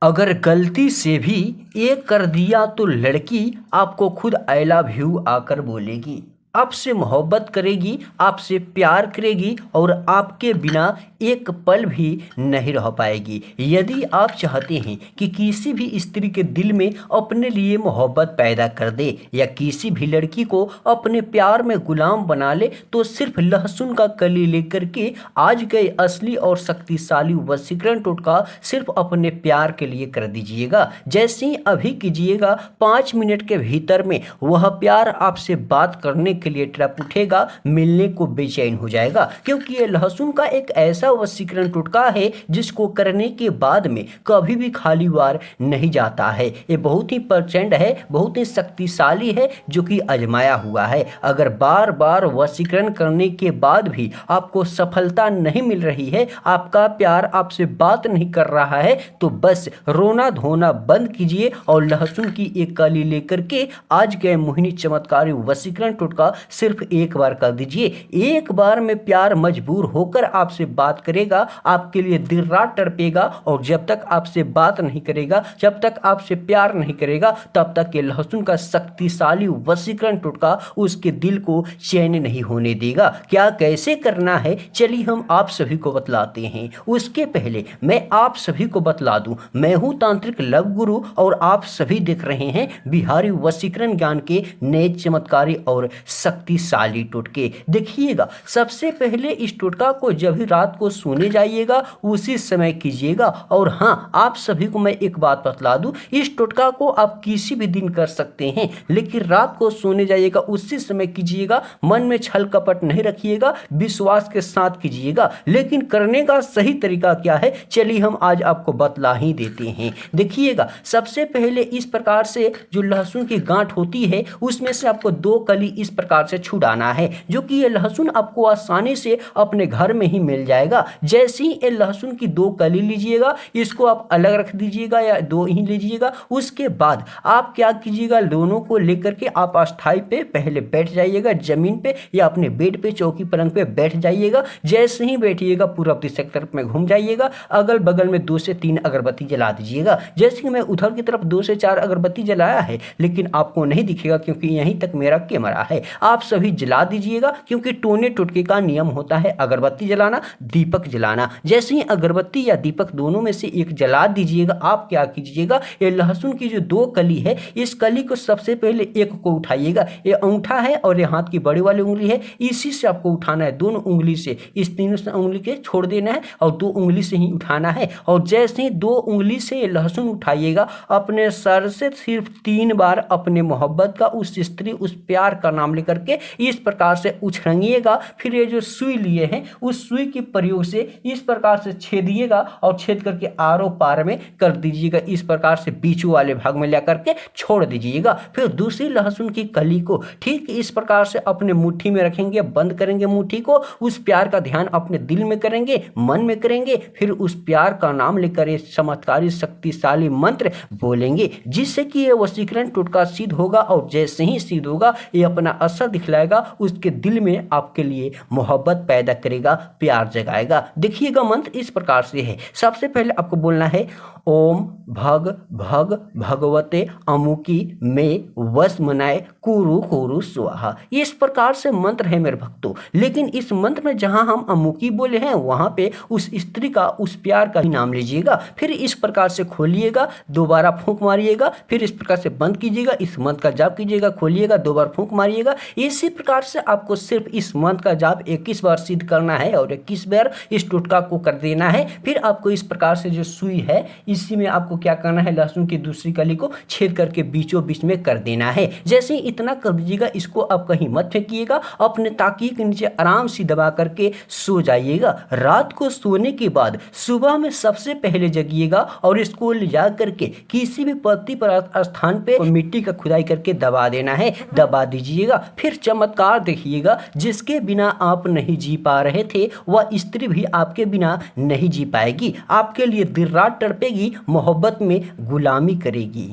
अगर गलती से भी एक कर दिया तो लड़की आपको खुद आई लव यू आकर बोलेगी, आपसे मोहब्बत करेगी, आपसे प्यार करेगी और आपके बिना एक पल भी नहीं रह पाएगी। यदि आप चाहते हैं कि किसी भी स्त्री के दिल में अपने लिए मोहब्बत पैदा कर दे या किसी भी लड़की को अपने प्यार में गुलाम बना ले, तो सिर्फ लहसुन का कली लेकर के आज गए असली और शक्तिशाली वशीकरण टोटका सिर्फ अपने प्यार के लिए कर दीजिएगा। जैसे ही अभी कीजिएगा, 5 मिनट के भीतर में वह प्यार आपसे बात करने के लिए ट्रप उठेगा, मिलने को बेचैन हो जाएगा। क्योंकि ये लहसुन का एक ऐसा वशीकरण टोटका है जिसको करने के बाद में कभी भी खाली वार नहीं जाता है। ये बहुत ही प्रचंड है, बहुत ही शक्तिशाली है, जो कि आजमाया हुआ है। अगर बार बार वशीकरण करने के बाद भी आपको सफलता नहीं मिल रही है, आपका प्यार आपसे बात नहीं कर रहा है, तो बस रोना धोना बंद कीजिए और लहसुन की एक कली लेकर के आज के मोहिनी चमत्कारी वशीकरण टोटका सिर्फ एक बार कर दीजिए। एक बार में प्यार मजबूर होकर आपसे बात करेगा, आपके लिए दिन रात तड़पेगा और जब तक आपसे बात नहीं करेगा, जब तक आपसे प्यार नहीं करेगा, तब तक ये लहसुन का शक्तिशाली वशीकरण टोटका उसके दिल को चैन नहीं होने देगा। क्या कैसे करना है, चलिए हम आप सभी को बतलाते हैं। उसके पहले मैं आप सभी को बतला दूं, मैं हूं तांत्रिक लव गुरु और आप सभी देख रहे हैं बिहारी वशीकरण ज्ञान के नए चमत्कारी और शक्तिशाली टोटके। देखिएगा, सबसे पहले इस टोटका को जब भी रात को सोने जाइएगा उसी समय कीजिएगा। और हाँ, आप सभी को मैं एक बात बतला दूं, इस टोटका को आप किसी भी दिन कर सकते हैं, लेकिन रात को सोने जाइएगा उसी समय कीजिएगा। मन में छल कपट नहीं रखिएगा, विश्वास के साथ कीजिएगा। लेकिन करने का सही तरीका क्या है, चलिए हम आज आपको बतला ही देते हैं। देखिएगा, सबसे पहले इस प्रकार से जो लहसुन की गांठ होती है उसमें से आपको 2 कली इस प्रकार से छुड़ाना है, जो कि ये लहसुन आपको आसानी से अपने घर में ही मिल जाएगा। जैसे ही ये लहसुन की 2 कली लीजिएगा, इसको आप अलग रख दीजिएगा या 2 ही लीजिएगा। उसके बाद आप क्या कीजिएगा, दोनों को लेकर के आप अस्थाई पे पहले बैठ जाइएगा, जमीन पे या अपने बेड पे, चौकी पलंग पे बैठ जाइएगा। जैसे ही बैठिएगा पूरब दिशा की तरफ में घूम जाइएगा, अगल बगल में 2 से 3 अगरबत्ती जला दीजिएगा। जैसे कि मैं उधर की तरफ 2 से 4 अगरबत्ती जलाया है, लेकिन आपको नहीं दिखेगा क्योंकि यहीं तक मेरा कैमरा है। आप सभी जला दीजिएगा, क्योंकि टोने टोटके का नियम होता है अगरबत्ती जलाना, दीपक जलाना। जैसे ही अगरबत्ती या दीपक दोनों में से एक जला दीजिएगा, आप क्या कीजिएगा, ये लहसुन की जो 2 कली है, इस कली को सबसे पहले एक को उठाइएगा। ये अंगूठा है और ये हाथ की बड़ी वाली उंगली है, इसी से आपको उठाना है, दोनों उंगली से। इस तीनों से उंगली के छोड़ देना है और 2 उंगली से ही उठाना है। और जैसे ही 2 उंगली से ये लहसुन उठाइएगा, अपने सर से सिर्फ 3 बार अपने मोहब्बत का, उस स्त्री, उस प्यार का नाम लेकर के इस प्रकार से उछालिएगा। फिर ये जो सुई लिए हैं, उस सुई के प्रयोग से इस प्रकार से छेदिएगा और छेद करके आरो पार में कर दीजिएगा। इस प्रकार से बीचू वाले भाग में लेकर के छोड़ दीजिएगा। फिर दूसरी लहसुन की कली को ठीक इस प्रकार से अपने मुट्ठी में रखेंगे, बंद करेंगे मुट्ठी को, उस प्यार का ध्यान अपने दिल में करेंगे, मन में करेंगे। फिर उस प्यार का नाम लेकर ये चमत्कारी शक्तिशाली मंत्र बोलेंगे, जिससे कि ये वशीकरण टोटका सिद्ध होगा। और जैसे ही सिद्ध होगा, ये अपना असर दिखलाएगा, उसके दिल में आपके लिए मोहब्बत पैदा करेगा, प्यार जगाएगा। देखिएगा, मंत्र इस प्रकार से है। सबसे पहले आपको बोलना है, ओम भग भग भगवते अमुकी में वश मनाए कुरु कुरु स्वाहा। इस प्रकार से मंत्र है मेरे भक्तों। लेकिन इस मंत्र में जहां हम अमुकी बोले हैं, वहां पे उस स्त्री का, उस प्यार का ही नाम लीजिएगा। फिर इस प्रकार से खोलिएगा, 2 बार फूंक मारिएगा, फिर इस प्रकार से बंद कीजिएगा, इस मंत्र का जाप कीजिएगा, खोलिएगा, 2 बार फूंक मारिएगा। इसी प्रकार से आपको सिर्फ इस मंत्र का जाप 21 बार सिद्ध करना है और 21 बार इस टोटका को कर देना है। फिर आपको इस प्रकार से जो सुई है, इसी में आपको क्या करना है, लहसुन की दूसरी कली को छेद करके बीचों बीच में कर देना है। जैसे ही इतना कर दीजिएगा, इसको आप कहीं मत फेंकिएगा, अपने ताकिए के नीचे आराम से दबा करके सो जाइएगा। रात को सोने के बाद सुबह में सबसे पहले जगिएगा और इसको ले जा करके किसी भी पत्ती पर स्थान पे मिट्टी का खुदाई करके दबा देना है, दबा दीजिएगा। फिर चमत्कार देखिएगा, जिसके बिना आप नहीं जी पा रहे थे, वह स्त्री भी आपके बिना नहीं जी पाएगी, आपके लिए दिन रात तड़पेगी, मोहब्बत में गुलामी करेगी।